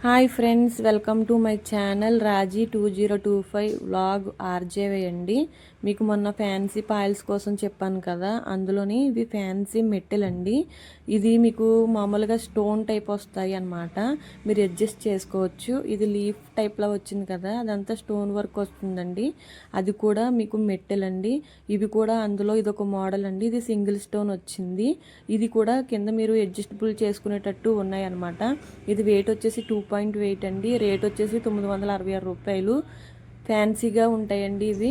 Hi friends, welcome to my channel Raji 2025 vlog RJY అండి. మీకు మొన్న ఫ్యాన్సీ పాయిల్స్ కోసం చెప్పాను కదా, అందులోని ఇవి ఫ్యాన్సీ మెట్టెలండి. ఇది మీకు మామూలుగా స్టోన్ టైప్ వస్తాయి అన్నమాట. మీరు అడ్జస్ట్ చేసుకోవచ్చు. ఇది లీఫ్ టైప్లో వచ్చింది కదా, అదంతా స్టోన్ వర్క్ వస్తుందండి. అది కూడా మీకు మెట్టెలండి. ఇవి కూడా అందులో ఇదొక మోడల్ అండి. ఇది సింగిల్ స్టోన్ వచ్చింది. ఇది కూడా కింద మీరు అడ్జస్టబుల్ చేసుకునేటట్టు ఉన్నాయి అన్నమాట. ఇది వెయిట్ వచ్చేసి 2.8 అండి. రేట్ వచ్చేసి 966 రూపాయలు. ఫ్యాన్సీగా ఉంటాయండి ఇవి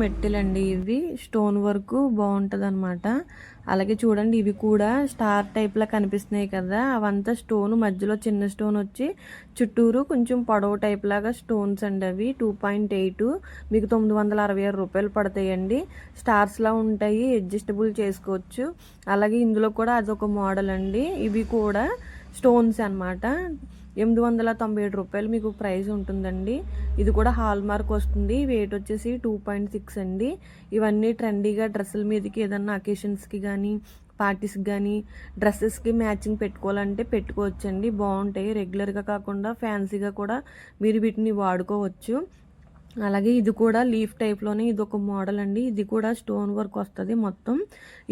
మెట్టెలండి. ఇవి స్టోన్ వర్క్ బాగుంటుంది అనమాట. అలాగే చూడండి, ఇవి కూడా స్టార్ టైప్లా కనిపిస్తున్నాయి కదా, అవంతా స్టోన్, మధ్యలో చిన్న స్టోన్ వచ్చి చుట్టూరు కొంచెం పొడవు టైప్ లాగా స్టోన్స్ అండి. అవి 2.8 మీకు 966 రూపాయలు పడతాయండి. స్టార్స్లా ఉంటాయి, అడ్జస్టబుల్ చేసుకోవచ్చు. అలాగే ఇందులో కూడా అదొక మోడల్ అండి. ఇవి కూడా స్టోన్స్ అనమాట. 897 రూపాయలు మీకు ప్రైస్ ఉంటుందండి. ఇది కూడా హాల్ మార్క్ వస్తుంది. వెయిట్ వచ్చేసి 2.6 అండి. ఇవన్నీ ట్రెండీగా డ్రెస్సుల మీదకి ఏదన్నా అకేషన్స్కి కానీ పార్టీస్కి కానీ డ్రెస్సెస్కి మ్యాచింగ్ పెట్టుకోవాలంటే పెట్టుకోవచ్చండి. బాగుంటాయి. రెగ్యులర్గా కాకుండా ఫ్యాన్సీగా కూడా మీరు వీటిని వాడుకోవచ్చు. అలాగే ఇది కూడా లీఫ్ టైప్లోనే ఇది ఒక మోడల్ అండి. ఇది కూడా స్టోన్ వర్క్ వస్తుంది మొత్తం.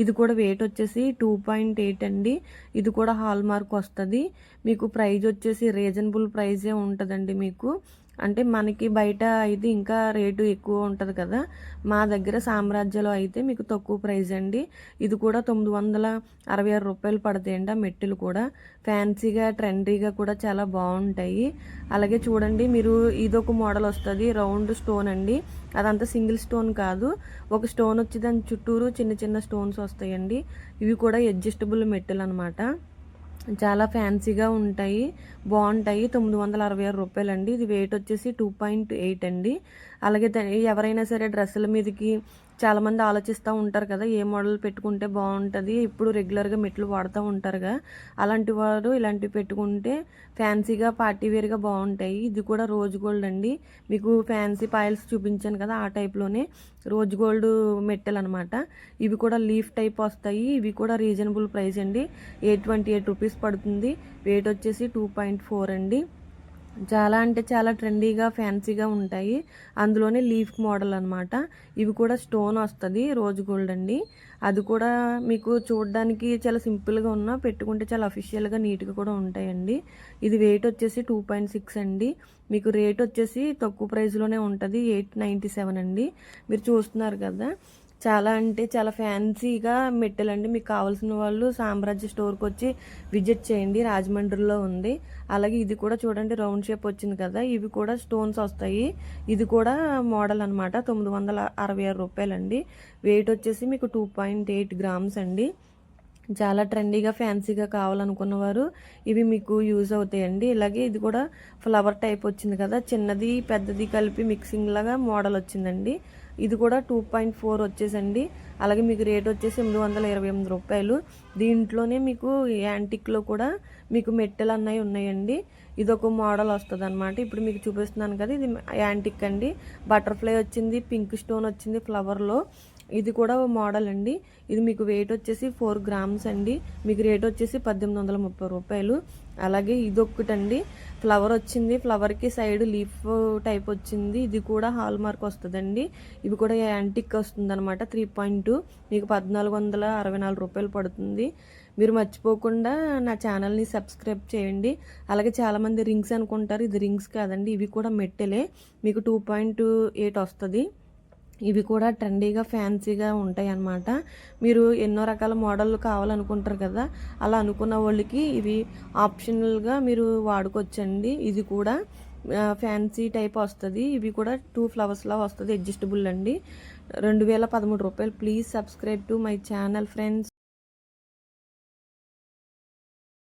ఇది కూడా వెయిట్ వచ్చేసి 2.8 అండి. ఇది కూడా హాల్ మార్క్ వస్తుంది. మీకు ప్రైస్ వచ్చేసి రీజనబుల్ ప్రైజే ఉంటుందండి. మీకు అంటే మనకి బయట అయితే ఇంకా రేటు ఎక్కువ ఉంటుంది కదా, మా దగ్గర సామ్రాజ్యలో అయితే మీకు తక్కువ ప్రైస్ అండి. ఇది కూడా 966 రూపాయలు పడతాయండి. ఆ మెట్టెలు కూడా ఫ్యాన్సీగా ట్రెండీగా కూడా చాలా బాగుంటాయి. అలాగే చూడండి, మీరు ఇదొక మోడల్ వస్తుంది, రౌండ్ స్టోన్ అండి. అదంతా సింగిల్ స్టోన్ కాదు, ఒక స్టోన్ వచ్చి దాని చుట్టూరు చిన్న చిన్న స్టోన్స్ వస్తాయండి. ఇవి కూడా అడ్జస్టబుల్ మెట్టెలు అనమాట. చాలా ఫ్యాన్సీగా ఉంటాయి, బాగుంటాయి. 966 రూపాయలు అండి. ఇది వెయిట్ వచ్చేసి 2.8 అండి. అలాగే ఎవరైనా సరే డ్రెస్సుల మీదకి చాలామంది ఆలోచిస్తూ ఉంటారు కదా, ఏ మోడల్ పెట్టుకుంటే బాగుంటుంది, ఇప్పుడు రెగ్యులర్గా మెట్లు వాడుతూ ఉంటారుగా, అలాంటి వారు ఇలాంటివి పెట్టుకుంటే ఫ్యాన్సీగా పార్టీ వేర్గా బాగుంటాయి. ఇది కూడా రోజ్ గోల్డ్ అండి. మీకు ఫ్యాన్సీ పాయిల్స్ చూపించాను కదా, ఆ టైప్లోనే రోజ్ గోల్డ్ మెట్టెలు అనమాట. ఇవి కూడా లీఫ్ టైప్ వస్తాయి. ఇవి కూడా రీజనబుల్ ప్రైస్ అండి. 828 రూపీస్ పడుతుంది. వెయిట్ వచ్చేసి 2.4 అండి. చాలా అంటే చాలా ట్రెండీగా ఫ్యాన్సీగా ఉంటాయి. అందులోనే లీఫ్ మోడల్ అనమాట. ఇవి కూడా స్టోన్ వస్తుంది, రోజ్ గోల్డ్ అండి. అది కూడా మీకు చూడడానికి చాలా సింపుల్గా ఉన్నా పెట్టుకుంటే చాలా అఫీషియల్గా నీట్గా కూడా ఉంటాయండి. ఇది వెయిట్ వచ్చేసి 2.6 అండి. మీకు రేట్ వచ్చేసి తక్కువ ప్రైస్లోనే ఉంటుంది, 897 అండి. మీరు చూస్తున్నారు కదా, చాలా అంటే చాలా ఫ్యాన్సీగా మెట్టెలండి. మీకు కావాల్సిన వాళ్ళు సామ్రాజ్య స్టోర్కి వచ్చి విజిట్ చేయండి, రాజమండ్రిలో ఉంది. అలాగే ఇది కూడా చూడండి, రౌండ్ షేప్ వచ్చింది కదా, ఇవి కూడా స్టోన్స్ వస్తాయి. ఇది కూడా మోడల్ అనమాట. 966 రూపాయలండి. వెయిట్ వచ్చేసి మీకు 2.8 గ్రామ్స్ అండి. చాలా ట్రెండీగా ఫ్యాన్సీగా కావాలనుకున్న వారు ఇవి మీకు యూజ్ అవుతాయండి. ఇలాగే ఇది కూడా ఫ్లవర్ టైప్ వచ్చింది కదా, చిన్నది పెద్దది కలిపి మిక్సింగ్ లాగా మోడల్ వచ్చిందండి. ఇది కూడా 2.4 వచ్చేసండి. అలాగే మీకు రేట్ వచ్చేసి 828 రూపాయలు. దీంట్లోనే మీకు యాంటిక్లో కూడా మీకు మెట్టెలు అన్నవి ఉన్నాయండి. ఇది ఒక మోడల్ వస్తుంది అనమాట. ఇప్పుడు మీకు చూపిస్తున్నాను కదా, ఇది యాంటిక్ అండి. బటర్ఫ్లై వచ్చింది, పింక్ స్టోన్ వచ్చింది ఫ్లవర్లో. ఇది కూడా మోడల్ అండి. ఇది మీకు వెయిట్ వచ్చేసి 4 గ్రామ్స్ అండి. మీకు రేట్ వచ్చేసి 1830 రూపాయలు. అలాగే ఇదొక్కటండి, ఫ్లవర్ వచ్చింది, ఫ్లవర్కి సైడ్ లీఫ్ టైప్ వచ్చింది. ఇది కూడా హాల్ మార్క్ వస్తుందండి. ఇవి కూడా యాంటిక్ వస్తుంది అనమాట. 3.2 మీకు 1464 రూపాయలు పడుతుంది. మీరు మర్చిపోకుండా నా ఛానల్ని సబ్స్క్రైబ్ చేయండి. అలాగే చాలామంది రింగ్స్ అనుకుంటారు, ఇది రింగ్స్ కాదండి, ఇవి కూడా మెట్టెలే. మీకు 2.8 వస్తుంది. ఇవి కూడా ట్రెండీగా ఫ్యాన్సీగా ఉంటాయి అన్నమాట. మీరు ఎన్నో రకాల మోడళ్ళు కావాలనుకుంటారు కదా, అలా అనుకున్న వాళ్ళకి ఇవి ఆప్షనల్గా మీరు వాడుకోవచ్చండి. ఇది కూడా ఫ్యాన్సీ టైప్ వస్తుంది. ఇవి కూడా 2 ఫ్లవర్స్లా వస్తుంది, అడ్జస్టబుల్ అండి. 2013 రూపాయలు. Please subscribe to my channel friends.